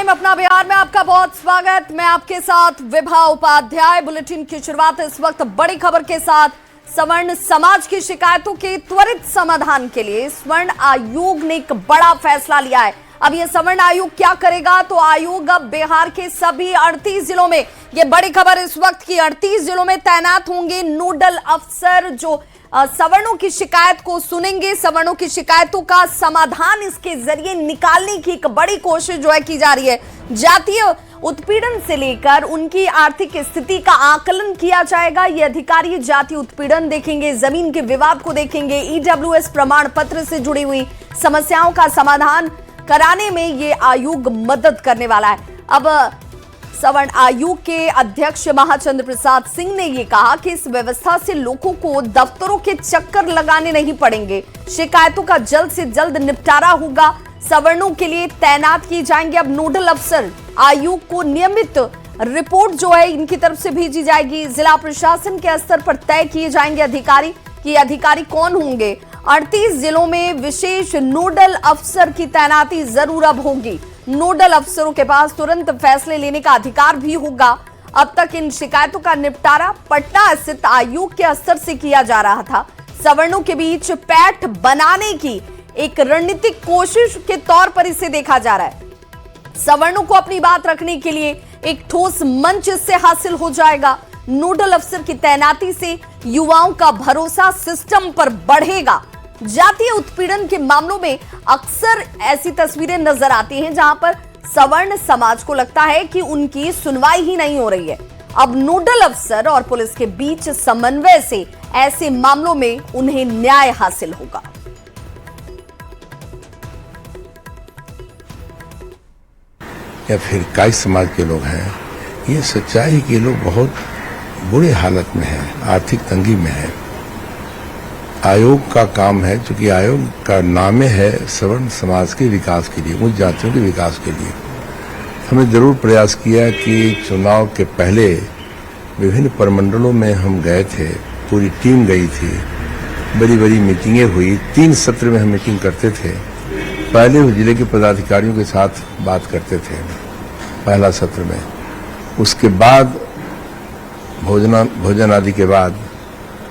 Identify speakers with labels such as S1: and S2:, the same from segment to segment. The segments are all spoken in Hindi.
S1: टाइम अपना बिहार में आपका बहुत स्वागत। मैं आपके साथ विभा उपाध्याय। बुलेटिन की शुरुआत इस वक्त बड़ी खबर के साथ। सवर्ण समाज की शिकायतों के त्वरित समाधान के लिए स्वर्ण आयोग ने एक बड़ा फैसला लिया है। अब ये सवर्ण आयोग क्या करेगा, तो आयोग अब बिहार के सभी 38 जिलों में, ये बड़ी खबर इस वक्त की, 38 जिलों में तैनात होंगे नोडल अफसर जो सवर्णों की शिकायत को सुनेंगे, सवर्णों की शिकायतों का समाधान इसके जरिए निकालने की एक बड़ी कोशिश जो है की जा रही है। जातीय उत्पीड़न से लेकर उनकी आर्थिक स्थिति का आकलन किया जाएगा। ये अधिकारी जातीय उत्पीड़न देखेंगे, जमीन के विवाद को देखेंगे, ईडब्ल्यूएस प्रमाण पत्र से जुड़ी हुई समस्याओं का समाधान कराने में ये आयोग मदद करने वाला है। अब सवर्ण आयोग के अध्यक्ष महाचंद्र प्रसाद सिंह ने यह कहा कि इस व्यवस्था से लोगों को दफ्तरों के चक्कर लगाने नहीं पड़ेंगे, शिकायतों का जल्द से जल्द निपटारा होगा। सवर्णों के लिए तैनात किए जाएंगे अब नोडल अफसर। आयोग को नियमित रिपोर्ट जो है इनकी तरफ से भेजी जाएगी। जिला प्रशासन के स्तर पर तय किए जाएंगे अधिकारी कि अधिकारी कौन होंगे। 38 जिलों में विशेष नोडल अफसर की तैनाती जरूर अब होगी। नोडल अफसरों के पास तुरंत फैसले लेने का अधिकार भी होगा। अब तक इन शिकायतों का निपटारा पटना स्थित आयोग के स्तर से किया जा रहा था। सवर्णों के बीच पैठ बनाने की एक रणनीतिक कोशिश के तौर पर इसे देखा जा रहा है। सवर्णों को अपनी बात रखने के लिए एक ठोस मंच इससे हासिल हो जाएगा। नोडल अफसर की तैनाती से युवाओं का भरोसा सिस्टम पर बढ़ेगा। जातीय उत्पीड़न के मामलों में अक्सर ऐसी तस्वीरें नजर आती हैं जहां पर सवर्ण समाज को लगता है कि उनकी सुनवाई ही नहीं हो रही है। अब नोडल अफसर और पुलिस के बीच समन्वय से ऐसे मामलों में उन्हें न्याय हासिल होगा।
S2: या फिर काई समाज के लोग हैं, ये सच्चाई के लोग बहुत बुरे हालत में हैं, आर्थिक तंगी में है। आयोग का काम है, चूंकि आयोग का नाम है सवर्ण समाज के विकास के लिए, उन जातियों के विकास के लिए। हमने जरूर प्रयास किया कि चुनाव के पहले विभिन्न प्रमंडलों में हम गए थे, पूरी टीम गई थी, बड़ी बड़ी मीटिंगें हुई। 3 सत्र में हम मीटिंग करते थे। पहले वो जिले के पदाधिकारियों के साथ बात करते थे पहला सत्र में, उसके बाद भोजन आदि के बाद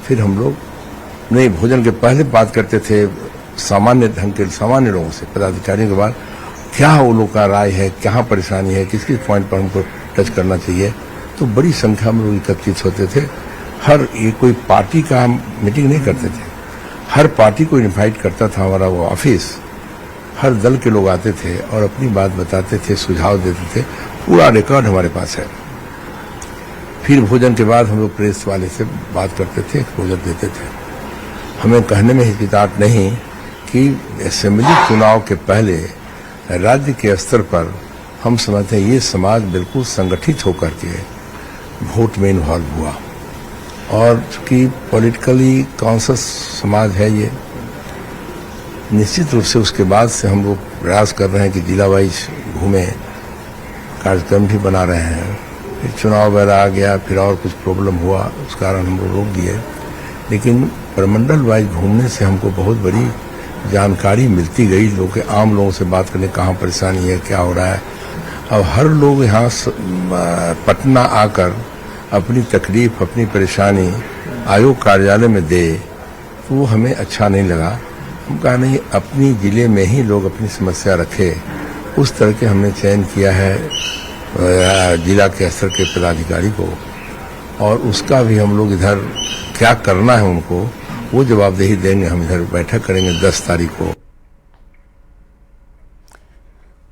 S2: फिर हम लोग नहीं, भोजन के पहले बात करते थे सामान्य ढंग के सामान्य लोगों से, पदाधिकारियों के बाद क्या वो लोग का राय है, क्या परेशानी है, किस किस पॉइंट पर हमको टच करना चाहिए। तो बड़ी संख्या में लोग एकत्रित होते थे। हर ये कोई पार्टी का हम मीटिंग नहीं करते थे, हर पार्टी को इन्वाइट करता था हमारा वो ऑफिस। हर दल के लोग आते थे और अपनी बात बताते थे, सुझाव देते थे। पूरा रिकॉर्ड हमारे पास है। फिर भोजन के बाद हम लोग प्रेस वाले से बात करते थे, एक्सपोजर देते थे। हमें कहने में हिचकिचाहट नहीं कि असेंबली चुनाव के पहले राज्य के स्तर पर हम समझते हैं ये समाज बिल्कुल संगठित होकर के वोट में इन्वॉल्व हुआ, और चूंकि पॉलिटिकली कॉन्शियस समाज है ये, निश्चित रूप से उसके बाद से हम लोग प्रयास कर रहे हैं कि जिला वाइज घूमें, कार्यक्रम भी बना रहे हैं। फिर चुनाव वगैरह आ गया, फिर और कुछ प्रॉब्लम हुआ, उस कारण हम लोग रोक दिए। लेकिन प्रमंडल वाइज घूमने से हमको बहुत बड़ी जानकारी मिलती गई। लोग आम लोगों से बात करने, कहाँ परेशानी है, क्या हो रहा है। अब हर लोग यहाँ पटना आकर अपनी तकलीफ, अपनी परेशानी आयोग कार्यालय में दे, तो वो हमें अच्छा नहीं लगा। हम कहा नहीं, अपनी जिले में ही लोग अपनी समस्या रखे। उस तरह के हमने चयन किया है जिला के स्तर के पदाधिकारी को, और उसका भी हम लोग इधर क्या करना है उनको वो जवाबदेही देंगे। हम इधर बैठक करेंगे 10 तारीख को।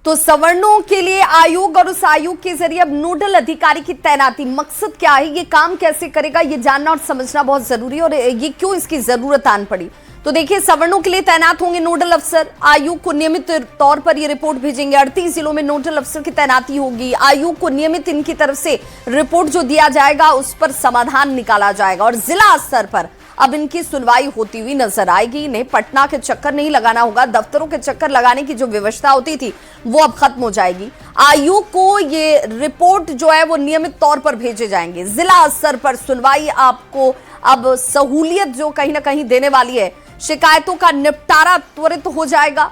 S1: तो सवर्णों के लिए आयोग और उस आयोग के जरिए अब नोडल अधिकारी की तैनाती, मकसद क्या है, ये काम कैसे करेगा, ये जानना और समझना बहुत जरूरी है। और ये क्यों इसकी जरूरत आन पड़ी, तो देखिए, सवर्णों के लिए तैनात होंगे नोडल अफसर। आयोग को नियमित तौर पर ये रिपोर्ट भेजेंगे। 38 जिलों में नोडल अफसर की तैनाती होगी। आयोग को नियमित इनकी तरफ से रिपोर्ट जो दिया जाएगा उस पर समाधान निकाला जाएगा, और जिला स्तर पर अब इनकी सुनवाई होती हुई नजर आएगी। इन्हें पटना के चक्कर नहीं लगाना होगा, दफ्तरों के चक्कर लगाने की जो व्यवस्था होती थी वो अब खत्म हो जाएगी। आयोग को ये रिपोर्ट जो है वो नियमित तौर पर भेजे जाएंगे। जिला स्तर पर सुनवाई आपको अब सहूलियत जो कहीं ना कहीं देने वाली है। शिकायतों का निपटारा त्वरित हो जाएगा।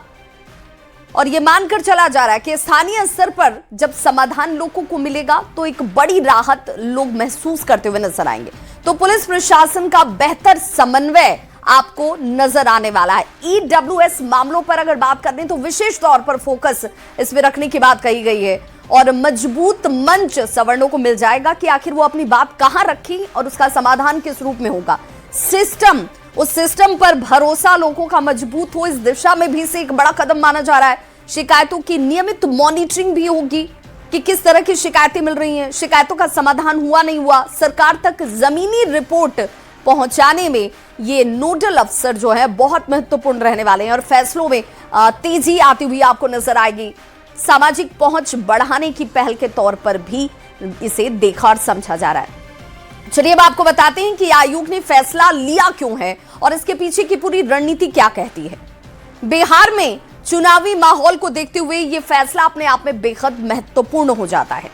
S1: और ये मानकर चला जा रहा है कि स्थानीय स्तर पर जब समाधान लोगों को मिलेगा तो एक बड़ी राहत लोग महसूस करते हुए नजर आएंगे। तो पुलिस प्रशासन का बेहतर समन्वय आपको नजर आने वाला है। ईडब्ल्यूएस मामलों पर अगर बात करें तो विशेष तौर पर फोकस इसमें रखने की बात कही गई है और मजबूत मंच सवर्णों को मिल जाएगा कि आखिर वो अपनी बात कहां रखी और उसका समाधान किस रूप में होगा। सिस्टम, उस सिस्टम पर भरोसा लोगों का मजबूत हो, इस दिशा में भी से एक बड़ा कदम माना जा रहा है। शिकायतों की नियमित मॉनिटरिंग भी होगी कि किस तरह की शिकायतें मिल रही हैं, शिकायतों का समाधान हुआ नहीं हुआ, सरकार तक जमीनी रिपोर्ट पहुंचाने में ये नोडल अफसर जो है बहुत महत्वपूर्ण रहने वाले हैं और फैसलों में तेजी आती हुई आपको नजर आएगी। सामाजिक पहुंच बढ़ाने की पहल के तौर पर भी इसे देखा और समझा जा रहा है। चलिए अब आपको बताते हैं कि आयोग ने फैसला लिया क्यों है और इसके पीछे की पूरी रणनीति क्या कहती है। बिहार में चुनावी माहौल को देखते हुए यह फैसला अपने आप में बेहद महत्वपूर्ण हो जाता है।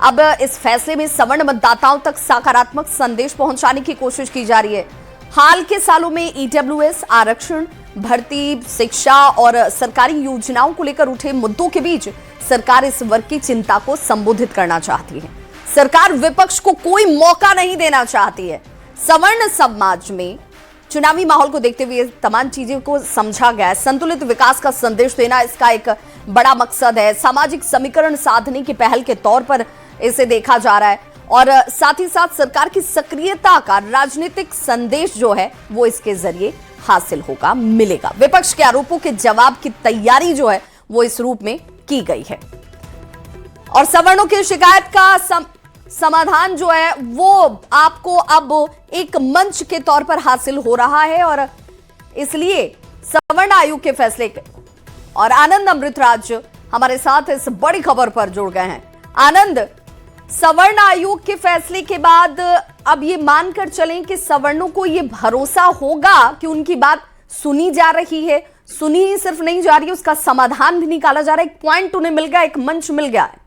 S1: अब इस फैसले में सवर्ण मतदाताओं तक सकारात्मक संदेश पहुंचाने की कोशिश की जा रही है। हाल के सालों में ईडब्ल्यूएस, आरक्षण, भर्ती, शिक्षा और सरकारी योजनाओं को लेकर उठे मुद्दों के बीच सरकार इस वर्ग की चिंता को संबोधित करना चाहती है। सरकार विपक्ष को कोई मौका नहीं देना चाहती है। सवर्ण समाज में चुनावी माहौल को देखते हुए तमाम चीजों को समझा गया है। संतुलित विकास का संदेश देना इसका एक बड़ा मकसद है। सामाजिक समीकरण साधने की पहल के तौर पर इसे देखा जा रहा है और साथ ही साथ सरकार की सक्रियता का राजनीतिक संदेश जो है वो इसके जरिए हासिल होगा, मिलेगा। विपक्ष के आरोपों के जवाब की तैयारी जो है वो इस रूप में की गई है और सवर्णों की शिकायत का समाधान जो है वो आपको अब एक मंच के तौर पर हासिल हो रहा है और इसलिए सवर्ण आयोग के फैसले और आनंद अमृतराज हमारे साथ इस बड़ी खबर पर जुड़ गए हैं। आनंद, सवर्ण आयोग के फैसले के बाद अब ये मानकर चलें कि सवर्णों को ये भरोसा होगा कि उनकी बात सुनी जा रही है, सुनी ही सिर्फ नहीं जा रही है, उसका समाधान भी निकाला जा रहा है, एक पॉइंट उन्हें मिल गया, एक मंच मिल गया है।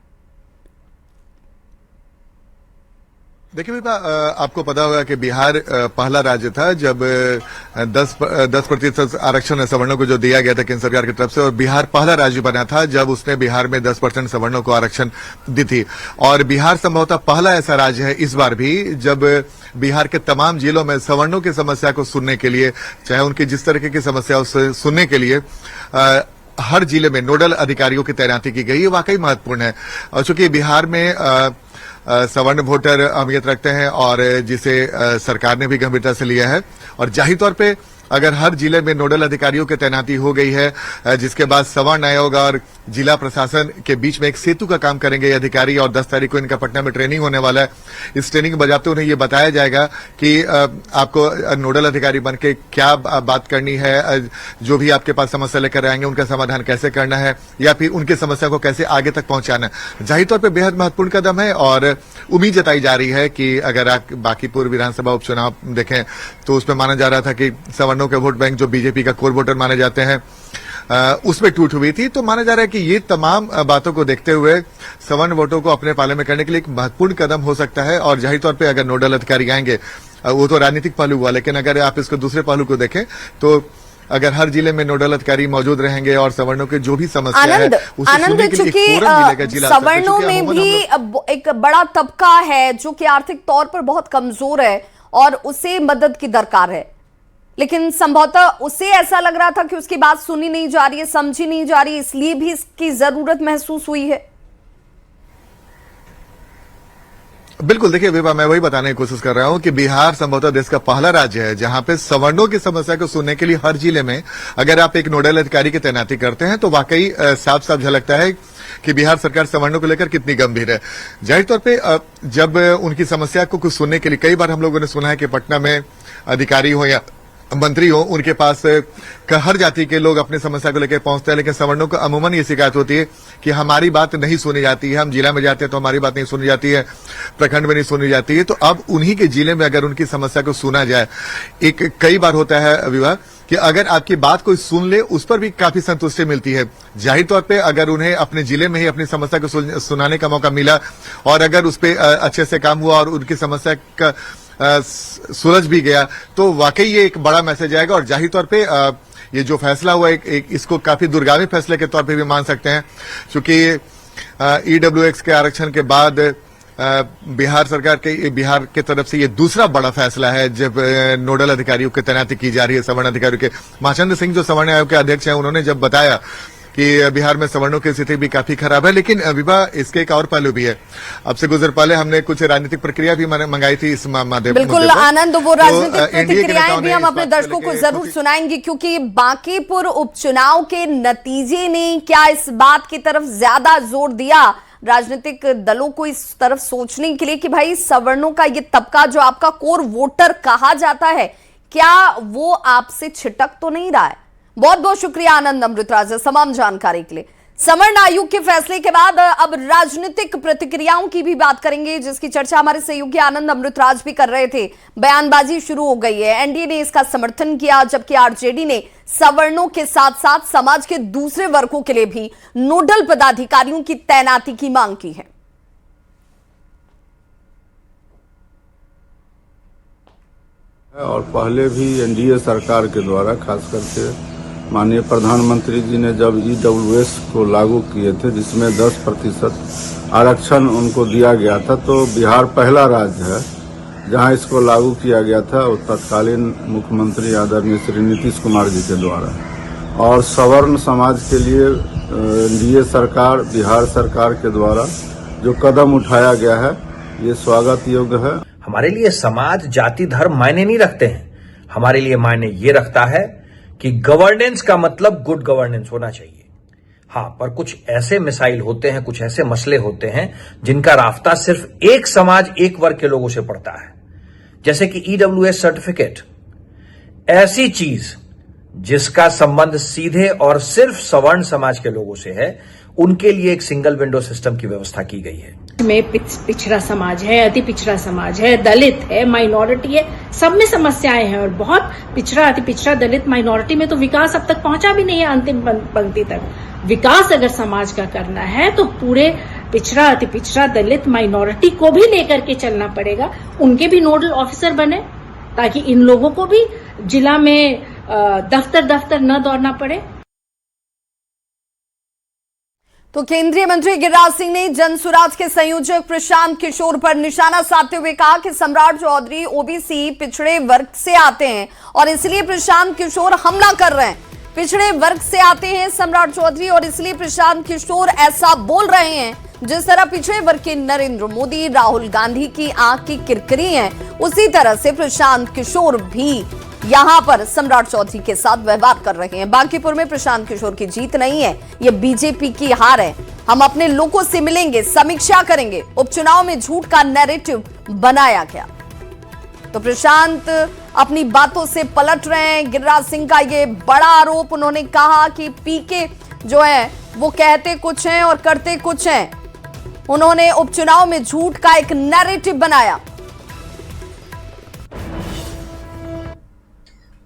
S3: देखिए विभा, आपको पता होगा कि बिहार पहला राज्य था जब 10% आरक्षण सवर्णों को जो दिया गया था केंद्र सरकार की तरफ से, और बिहार पहला राज्य बना था जब उसने बिहार में 10% सवर्णों को आरक्षण दी थी। और बिहार संभवतः पहला ऐसा राज्य है इस बार भी जब बिहार के तमाम जिलों में सवर्णों की समस्या को सुनने के लिए, चाहे उनकी जिस तरह की समस्या उसे सुनने के लिए हर जिले में नोडल अधिकारियों की तैनाती की गई। ये वाकई महत्वपूर्ण है और चूंकि बिहार में सवर्ण वोटर अहमियत रखते हैं और जिसे सरकार ने भी गंभीरता से लिया है और जाहिर तौर पे अगर हर जिले में नोडल अधिकारियों की तैनाती हो गई है जिसके बाद सवर्ण आयोग और जिला प्रशासन के बीच में एक सेतु का काम करेंगे ये अधिकारी और 10 तारीख को इनका पटना में ट्रेनिंग होने वाला है। इस ट्रेनिंग के बजाते उन्हें ये बताया जाएगा कि आपको नोडल अधिकारी बन के क्या बात करनी है, जो भी आपके पास समस्या लेकर आएंगे उनका समाधान कैसे करना है या फिर उनकी समस्या को कैसे आगे तक पहुंचाना है। जाहिर तौर पर बेहद महत्वपूर्ण कदम है और उम्मीद जताई जा रही है कि अगर आप बाकी पूर्व विधानसभा उपचुनाव देखें तो उसमें माना जा रहा था कि सवर्णों के वोट बैंक जो बीजेपी का कोर वोटर माने जाते हैं उसमें टूट हुई थी। तो माना जा रहा है कि ये तमाम बातों को देखते हुए सवर्ण वोटों को अपने पाले में करने के लिए एक महत्वपूर्ण कदम हो सकता है। और जाहिर तौर पे अगर नोडल अधिकारी आएंगे वो तो राजनीतिक पहलू हुआ, लेकिन अगर आप इसको दूसरे पहलू को देखें तो अगर हर जिले में नोडल अधिकारी मौजूद रहेंगे और सवर्णों के जो भी समस्या है उसे सुनने के लिए एक फोरम मिलेगा जिला स्तर पर।
S1: सवर्णों में भी एक बड़ा तबका है जो कि आर्थिक तौर पर बहुत कमजोर है और उसे मदद की दरकार है, लेकिन संभवतः उसे ऐसा लग रहा था कि उसकी बात सुनी नहीं जा रही है, समझी नहीं जा रही है, इसलिए भी इसकी जरूरत महसूस हुई है।
S3: बिल्कुल, देखिए विभा, मैं वही बताने की कोशिश कर रहा हूं कि बिहार संभवतः देश का पहला राज्य है जहां पे सवर्णों की समस्या को सुनने के लिए हर जिले में अगर आप एक नोडल अधिकारी की तैनाती करते हैं तो वाकई साफ साफ झलकता है कि बिहार सरकार सवर्णों को लेकर कितनी गंभीर है। जाहिर तौर पे जब उनकी समस्या को कुछ सुनने के लिए कई बार हम लोगों ने सुना है कि पटना में अधिकारी हो या मंत्री हो उनके पास हर जाति के लोग अपनी समस्या को लेकर पहुंचते हैं, लेकिन सवर्णों को अमूमन ये शिकायत होती है कि हमारी बात नहीं सुनी जाती है। हम जिला में जाते हैं तो हमारी बात नहीं सुनी जाती है, प्रखंड में नहीं सुनी जाती है। तो अब उन्हीं के जिले में अगर उनकी समस्या को सुना जाए, एक कई बार होता है विवाह कि अगर आपकी बात कोई सुन ले उस पर भी काफी संतुष्टि मिलती है। जाहिर तौर पे अगर उन्हें अपने जिले में ही अपनी समस्या को सुनाने का मौका मिला और अगर उस पर अच्छे से काम हुआ और उनकी समस्या का सुलझ भी गया तो वाकई ये एक बड़ा मैसेज आएगा। और जाहिर तौर पे ये जो फैसला हुआ एक इसको काफी दूरगामी फैसले के तौर पे भी मान सकते हैं, क्योंकि ईडब्ल्यूएक्स के आरक्षण के बाद बिहार के तरफ से ये दूसरा बड़ा फैसला है जब नोडल अधिकारियों की तैनाती की जा रही है सवर्ण अधिकारियों के। महाचंद्र सिंह जो सवर्ण आयोग के अध्यक्ष हैं, उन्होंने जब बताया कि बिहार में सवर्णों की स्थिति भी काफी खराब है, लेकिन विभा इसके एक और पहलू भी है। अब से गुजर पहले हमने कुछ राजनीतिक प्रक्रिया भी मंगाई थी इस माध्यम।
S1: बिल्कुल आनंद, वो राजनीतिक प्रतिक्रियाएं भी हम अपने दर्शकों को जरूर सुनाएंगे, क्योंकि बांकीपुर उपचुनाव के नतीजे ने क्या इस बात की तरफ ज्यादा जोर दिया राजनीतिक दलों को इस तरफ सोचने के लिए कि भाई सवर्णों का ये तबका जो आपका कोर वोटर कहा जाता है, क्या वो आपसे छिटक तो नहीं रहा है? बहुत बहुत शुक्रिया आनंद अमृतराज तमाम जानकारी के लिए। सवर्ण आयोग के फैसले के बाद अब राजनीतिक प्रतिक्रियाओं की भी बात करेंगे, जिसकी चर्चा हमारे सहयोगी आनंद अमृतराज भी कर रहे थे। बयानबाजी शुरू हो गई है, एनडीए ने इसका समर्थन किया, जबकि आरजेडी ने सवर्णों के साथ साथ समाज के दूसरे वर्गों के लिए भी नोडल पदाधिकारियों की तैनाती की मांग की है।
S4: और पहले भी एनडीए सरकार के द्वारा खास करके माननीय प्रधानमंत्री जी ने जब ईडब्ल्यूएस को लागू किए थे, जिसमें 10% आरक्षण उनको दिया गया था, तो बिहार पहला राज्य है जहां इसको लागू किया गया था और तत्कालीन मुख्यमंत्री आदरणीय श्री नीतीश कुमार जी के द्वारा। और सवर्ण समाज के लिए एनडीए सरकार, बिहार सरकार के द्वारा जो कदम उठाया गया है, ये स्वागत योग्य है।
S5: हमारे लिए समाज, जाति, धर्म मायने नहीं रखते हैं। हमारे लिए मायने ये रखता है कि गवर्नेंस का मतलब गुड गवर्नेंस होना चाहिए। हाँ, पर कुछ ऐसे मिसाइल होते हैं, कुछ ऐसे मसले होते हैं जिनका राफ्ता सिर्फ एक समाज, एक वर्ग के लोगों से पड़ता है। जैसे कि ईडब्ल्यूएस सर्टिफिकेट, ऐसी चीज जिसका संबंध सीधे और सिर्फ सवर्ण समाज के लोगों से है, उनके लिए एक सिंगल विंडो सिस्टम की व्यवस्था की गई है।
S6: में पिछड़ा समाज है, अति पिछड़ा समाज है, दलित है, माइनॉरिटी है, सब में समस्याएं हैं। और बहुत पिछड़ा, अति पिछड़ा, दलित, माइनॉरिटी में तो विकास अब तक पहुंचा भी नहीं है अंतिम पंक्ति तक। विकास अगर समाज का करना है तो पूरे पिछड़ा, अति पिछड़ा, दलित, माइनॉरिटी को भी लेकर के चलना पड़ेगा। उनके भी नोडल ऑफिसर बने ताकि इन लोगों को भी जिला में दफ्तर न दौड़ना पड़े।
S1: तो केंद्रीय मंत्री गिरिराज सिंह ने जनसुराज के संयोजक प्रशांत किशोर पर निशाना साधते हुए कहा कि सम्राट चौधरी ओबीसी पिछड़े वर्ग से आते हैं और इसलिए प्रशांत किशोर हमला कर रहे हैं। पिछड़े वर्ग से आते हैं सम्राट चौधरी और इसलिए प्रशांत किशोर ऐसा बोल रहे हैं। जिस तरह पिछड़े वर्ग के नरेंद्र मोदी, राहुल गांधी की आंख की किरकिरी है, उसी तरह से प्रशांत किशोर भी यहां पर सम्राट चौधरी के साथ व्यवहार कर रहे हैं। बांकीपुर में प्रशांत किशोर की जीत नहीं है, ये बीजेपी की हार है। हम अपने लोगों से मिलेंगे, समीक्षा करेंगे। उपचुनाव में झूठ का नैरेटिव बनाया गया। तो प्रशांत अपनी बातों से पलट रहे हैं। गिरिराज सिंह का ये बड़ा आरोप, उन्होंने कहा कि पीके जो है वो कहते कुछ हैं और करते कुछ हैं। उन्होंने उपचुनाव में झूठ का एक नैरेटिव बनाया।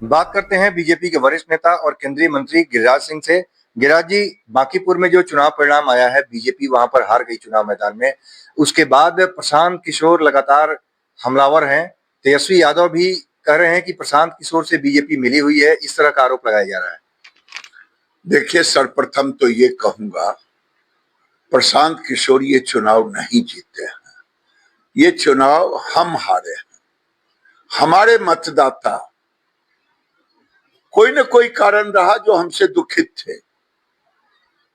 S7: बात करते हैं बीजेपी के वरिष्ठ नेता और केंद्रीय मंत्री गिरिराज सिंह से। गिरिराज जी, बांकीपुर में जो चुनाव परिणाम आया है, बीजेपी वहां पर हार गई चुनाव मैदान में, उसके बाद प्रशांत किशोर लगातार हमलावर हैं। तेजस्वी यादव भी कह रहे हैं कि प्रशांत किशोर से बीजेपी मिली हुई है, इस तरह का आरोप लगाया जा रहा है।
S8: देखिए, सर्वप्रथम तो ये कहूंगा, प्रशांत किशोर ये चुनाव नहीं जीते हैं, ये चुनाव हम हारे हैं। हमारे मतदाता कोई न कोई कारण रहा जो हमसे दुखित थे।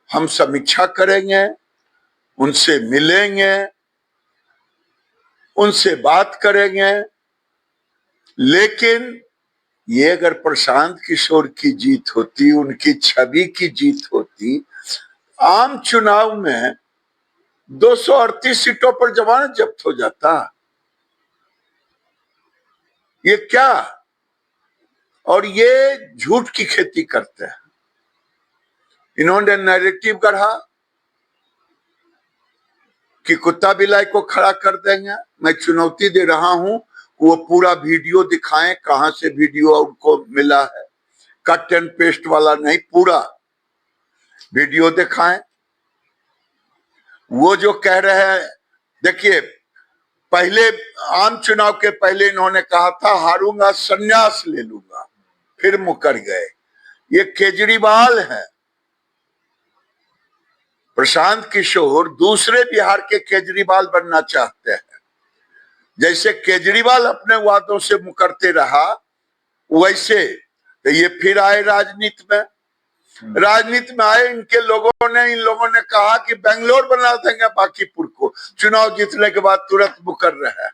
S8: हम समीक्षा करेंगे, उनसे मिलेंगे, उनसे बात करेंगे, लेकिन ये अगर प्रशांत किशोर की जीत होती, उनकी छवि की जीत होती, आम चुनाव में 238 सीटों पर जमानत जब्त हो जाता। ये क्या? और ये झूठ की खेती करते हैं। इन्होंने नैरेटिव गढ़ा कि कुत्ता बिलाई को खड़ा कर देंगे। मैं चुनौती दे रहा हूं, वो पूरा वीडियो दिखाएं, कहां से वीडियो उनको मिला है, कट एंड पेस्ट वाला नहीं, पूरा वीडियो दिखाएं। वो जो कह रहे हैं, देखिए, पहले आम चुनाव के पहले इन्होंने कहा था हारूंगा संन्यास ले लूंगा, फिर मुकर गए। ये केजरीवाल है। प्रशांत किशोर दूसरे बिहार के केजरीवाल बनना चाहते हैं। जैसे केजरीवाल अपने वादों से मुकरते रहा, वैसे तो ये फिर आए राजनीति में। राजनीति में आए इन लोगों ने कहा कि बेंगलोर बना देंगे बांकीपुर को, चुनाव जीतने के बाद तुरंत मुकर रहे हैं।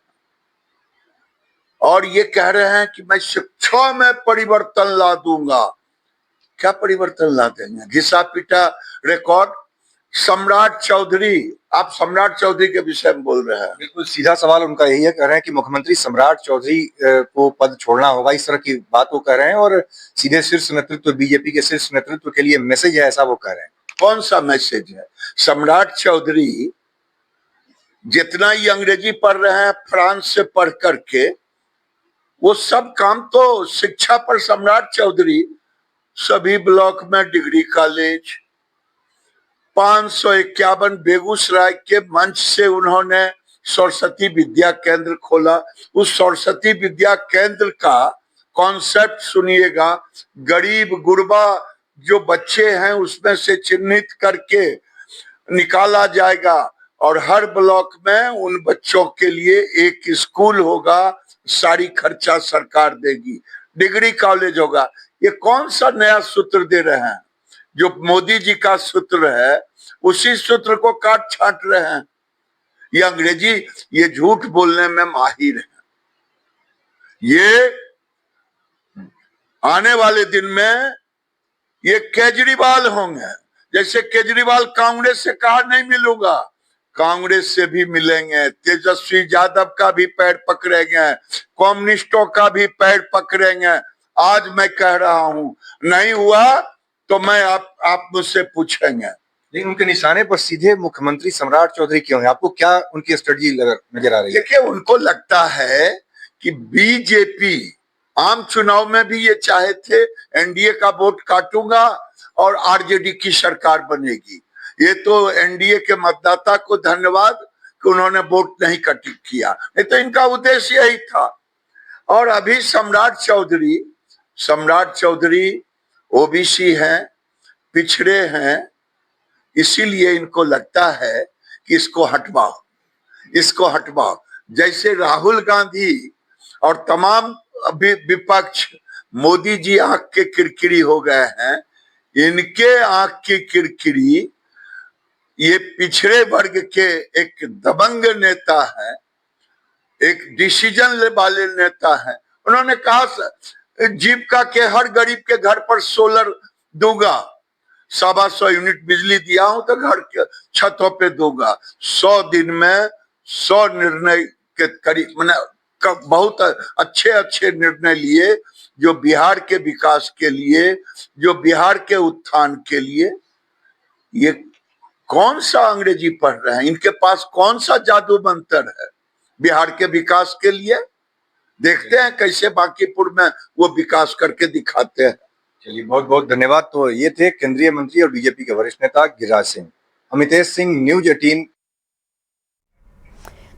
S8: और ये कह रहे हैं कि मैं शिक्षा में परिवर्तन ला दूंगा। क्या परिवर्तन ला देंगे? घिसा पीटा रिकॉर्ड। सम्राट चौधरी, आप सम्राट चौधरी के विषय में बोल रहे हैं।
S7: बिल्कुल सीधा सवाल उनका यही है, कह रहे हैं कि मुख्यमंत्री सम्राट चौधरी को पद छोड़ना होगा, इस तरह की बात वो कह रहे हैं। और सीधे शीर्ष नेतृत्व, बीजेपी के शीर्ष नेतृत्व के लिए मैसेज है, ऐसा वो कह रहे हैं।
S8: कौन सा मैसेज है? सम्राट चौधरी जितना ही अंग्रेजी पढ़ रहे हैं फ्रांस से पढ़ करके, वो सब काम तो शिक्षा पर सम्राट चौधरी सभी ब्लॉक में डिग्री कॉलेज, 551 बेगूसराय के मंच से उन्होंने सरस्वती विद्या केंद्र खोला। उस सरस्वती विद्या केंद्र का कॉन्सेप्ट सुनिएगा। गरीब गुरबा जो बच्चे हैं उसमें से चिन्हित करके निकाला जाएगा और हर ब्लॉक में उन बच्चों के लिए एक स्कूल होगा, सारी खर्चा सरकार देगी, डिग्री कॉलेज होगा। ये कौन सा नया सूत्र दे रहे हैं? जो मोदी जी का सूत्र है उसी सूत्र को काट छांट रहे हैं। ये अंग्रेजी, ये झूठ बोलने में माहिर है। ये आने वाले दिन में ये केजरीवाल होंगे। जैसे केजरीवाल कांग्रेस से कहा नहीं मिलूंगा, कांग्रेस से भी मिलेंगे, तेजस्वी यादव का भी पैर पकड़ेंगे, कम्युनिस्टों का भी पैर पकड़ेंगे। आज मैं कह रहा हूं, नहीं हुआ तो मैं आप मुझसे पूछेंगे।
S7: लेकिन उनके निशाने पर सीधे मुख्यमंत्री सम्राट चौधरी क्यों है? आपको क्या उनकी स्ट्रेटजी नजर आ रही है?
S8: देखिए, उनको लगता है कि बीजेपी आम चुनाव में भी ये चाहे थे एनडीए का वोट काटूंगा और आरजेडी की सरकार बनेगी। ये तो एनडीए के मतदाता को धन्यवाद कि उन्होंने वोट नहीं कट किया, नहीं तो इनका उद्देश्य यही था। और अभी सम्राट चौधरी ओबीसी हैं, पिछड़े हैं, इसीलिए इनको लगता है कि इसको हटवाओ। जैसे राहुल गांधी और तमाम विपक्ष, मोदी जी आंख के किरकिरी हो गए हैं, इनके आंख की किरकिरी ये पिछड़े वर्ग के एक दबंग नेता है, एक डिसीजन वाले नेता है। उन्होंने कहा जीविका के हर गरीब के घर पर सोलर दूंगा, 125 यूनिट बिजली दिया हूं तो घर के छतों पे दूंगा। 100 दिन में 100 निर्णय के करीब, मैंने बहुत अच्छे निर्णय लिए जो बिहार के विकास के लिए, जो बिहार के उत्थान के लिए। ये कौन सा अंग्रेजी पढ़ रहे हैं? इनके पास कौन सा जादू मंत्र है बिहार के विकास के लिए? देखते हैं कैसे बांकीपुर में वो विकास करके दिखाते हैं।
S7: चलिए, बहुत बहुत धन्यवाद। तो ये थे केंद्रीय मंत्री और बीजेपी के वरिष्ठ नेता गिरिराज सिंह। अमितेश सिंह, न्यूज 18।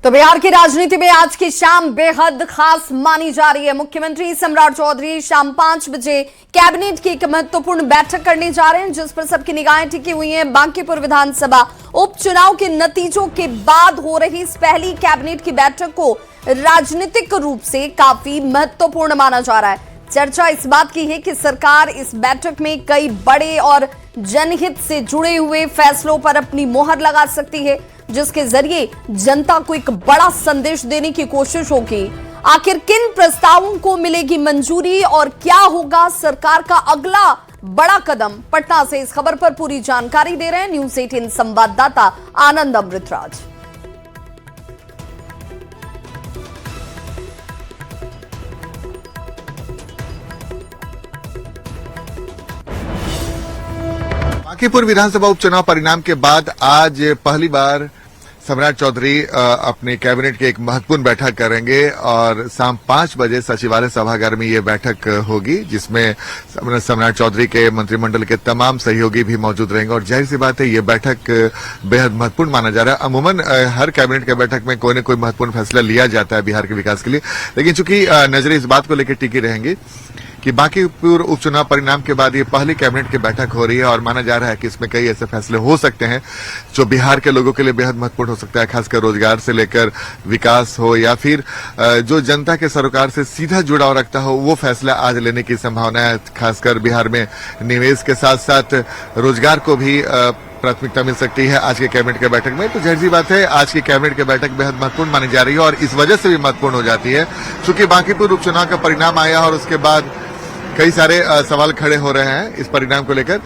S1: तो बिहार की राजनीति में आज की शाम बेहद खास मानी जा रही है। मुख्यमंत्री सम्राट चौधरी शाम 5 बजे कैबिनेट की एक महत्वपूर्ण बैठक करने जा रहे हैं, जिस पर सबकी निगाहें टिकी हुई हैं। बांकीपुर विधानसभा उपचुनाव के नतीजों के बाद हो रही इस पहली कैबिनेट की बैठक को राजनीतिक रूप से काफी महत्वपूर्ण माना जा रहा है। चर्चा इस बात की है कि सरकार इस बैठक में कई बड़े और जनहित से जुड़े हुए फैसलों पर अपनी मोहर लगा सकती है, जिसके जरिए जनता को एक बड़ा संदेश देने की कोशिश होगी। आखिर किन प्रस्तावों को मिलेगी मंजूरी और क्या होगा सरकार का अगला बड़ा कदम? पटना से इस खबर पर पूरी जानकारी दे रहे हैं न्यूज 18 संवाददाता आनंद अमृतराज।
S3: बांकीपुर विधानसभा उपचुनाव परिणाम के बाद आज पहली बार सम्राट चौधरी अपने कैबिनेट की एक महत्वपूर्ण बैठक करेंगे और शाम 5 बजे सचिवालय सभागार में ये बैठक होगी, जिसमें सम्राट चौधरी के मंत्रिमंडल के तमाम सहयोगी भी मौजूद रहेंगे। और जाहिर सी बात है, ये बैठक बेहद महत्वपूर्ण माना जा रहा है। अमूमन हर कैबिनेट के बैठक में कोई न कोई महत्वपूर्ण फैसला लिया जाता है बिहार के विकास के लिए, लेकिन चूंकि नजरें इस बात को लेकर टिकी रहेंगी कि बांकीपुर उपचुनाव परिणाम के बाद ये पहली कैबिनेट की बैठक हो रही है और माना जा रहा है कि इसमें कई ऐसे फैसले हो सकते हैं जो बिहार के लोगों के लिए बेहद महत्वपूर्ण हो सकता है, खासकर रोजगार से लेकर विकास हो या फिर जो जनता के सरोकार से सीधा जुड़ाव रखता हो, वो फैसला आज लेने की संभावना है। खासकर बिहार में निवेश के साथ साथ रोजगार को भी प्राथमिकता मिल सकती है आज के कैबिनेट के बैठक में। तो जाहिर सी बात है, आज की कैबिनेट की बैठक बेहद महत्वपूर्ण मानी जा रही है और इस वजह से भी महत्वपूर्ण हो जाती है क्योंकि बांकीपुर उपचुनाव का परिणाम आया और उसके बाद कई सारे सवाल खड़े हो रहे हैं इस परिणाम को लेकर।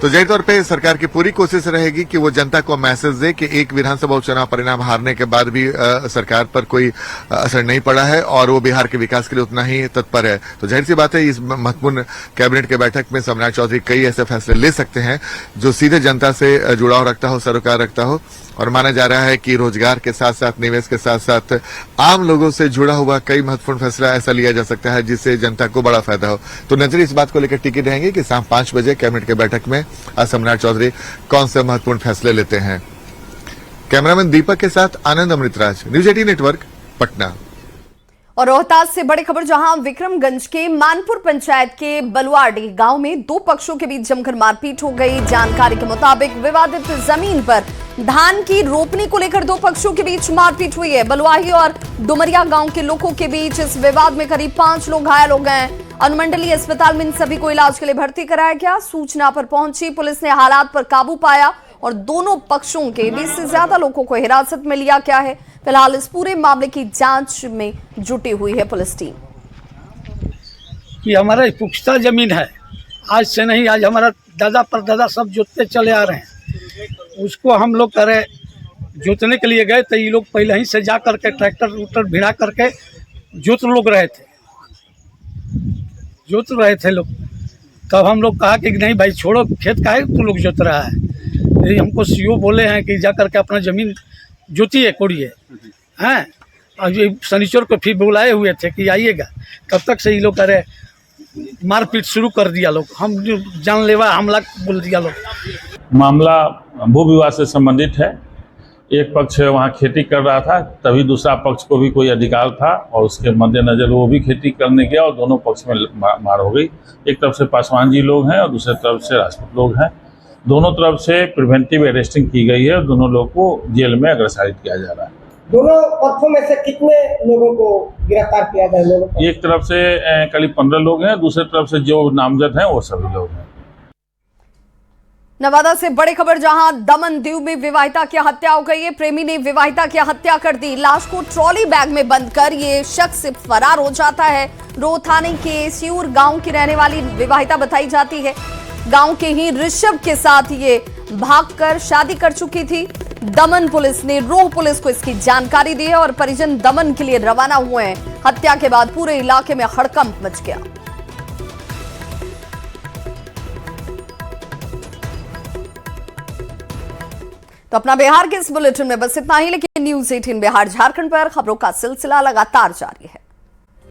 S3: तो जाहिर तौर पे सरकार की पूरी कोशिश रहेगी कि वो जनता को मैसेज दे कि एक विधानसभा उपचुनाव परिणाम हारने के बाद भी सरकार पर कोई असर नहीं पड़ा है और वो बिहार के विकास के लिए उतना ही तत्पर है। तो जाहिर सी बात है, इस महत्वपूर्ण कैबिनेट के बैठक में सम्राट चौधरी कई ऐसे फैसले ले सकते हैं जो सीधे जनता से जुड़ाव रखता हो, सरोकार रखता हो। और माना जा रहा है कि रोजगार के साथ साथ निवेश के साथ साथ आम लोगों से जुड़ा हुआ कई महत्वपूर्ण फैसला ऐसा लिया जा सकता है जिससे जनता को बड़ा फायदा हो। तो नजर इस बात को लेकर टिकी रहेंगे कि शाम 5 बजे कैबिनेट के बैठक में आज सम्राट चौधरी कौन से महत्वपूर्ण फैसले लेते हैं। कैमरामैन दीपक के साथ आनंद अमृतराज, न्यूज 18 नेटवर्क, पटना।
S1: और रोहतास से बड़ी खबर, जहां विक्रमगंज के मानपुर पंचायत के बलुआडी गांव में दो पक्षों के बीच जमकर मारपीट हो गई। जानकारी के मुताबिक विवादित जमीन पर धान की रोपनी को लेकर दो पक्षों के बीच मारपीट हुई है। बलुआही और डुमरिया गांव के लोगों के बीच इस विवाद में करीब 5 लोग घायल हो गए। अनुमंडलीय अस्पताल में इन सभी को इलाज के लिए भर्ती कराया गया। सूचना पर पहुंची पुलिस ने हालात पर काबू पाया और दोनों पक्षों के 20 से ज्यादा लोगों को हिरासत में लिया गया है। फिलहाल इस पूरे मामले की जांच में जुटी हुई है पुलिस टीम।
S9: कि हमारा पुख्ता जमीन है, आज से नहीं, आज हमारा दादा परदादा सब जोतते चले आ रहे हैं। उसको हम लोग करे जोतने के लिए गए तो ये लोग पहले ही से जा करके ट्रैक्टर उटर भिड़ा करके जोत रहे थे लोग। तब हम लोग कहा कि नहीं भाई छोड़ो, खेत का है तू लोग जोत रहा है। तो हमको सीओ बोले हैं कि जा करके अपना जमीन जोतिए कोड़िए हैं। अब ये शनिचर को फिर बुलाए हुए थे कि आइएगा, तब तक से ये लोग करे मारपीट शुरू कर दिया लोग। हम जानलेवा हमला बोल दिया लोग।
S10: मामला भू विवाद से संबंधित है। एक पक्ष वहाँ खेती कर रहा था, तभी दूसरा पक्ष को भी कोई अधिकार था और उसके मद्देनजर वो भी खेती करने गया और दोनों पक्ष में मार हो गई। एक तरफ से पासवान जी लोग हैं और दूसरी तरफ से राजपूत लोग हैं। दोनों तरफ से प्रिवेंटिव अरेस्टिंग की गई है और दोनों लोग को जेल में अग्रसारित किया जा रहा है।
S11: दोनों पक्षों में से कितने लोगों को गिरफ्तार किया गया?
S10: एक तरफ से करीब 15 लोग हैं, दूसरी तरफ से जो नामजद हैं वो सभी लोग हैं।
S1: नवादा से बड़ी खबर, जहां दमन दीव में विवाहिता की हत्या हो गई है। प्रेमी ने विवाहिता की हत्या कर दी। लाश को ट्रॉली बैग में बंद कर ये शख्स फरार हो जाता है। रोह थाने के सियूर गांव की रहने वाली विवाहिता बताई जाती है। गांव के ही ऋषभ के साथ ये भागकर शादी कर चुकी थी। दमन पुलिस ने रोह पुलिस को इसकी जानकारी दी है और परिजन दमन के लिए रवाना हुए हैं। हत्या के बाद पूरे इलाके में हड़कंप मच गया। तो अपना बिहार के इस बुलेटिन में बस इतना ही, लेकिन न्यूज 18 बिहार झारखंड पर खबरों का सिलसिला लगातार जारी है।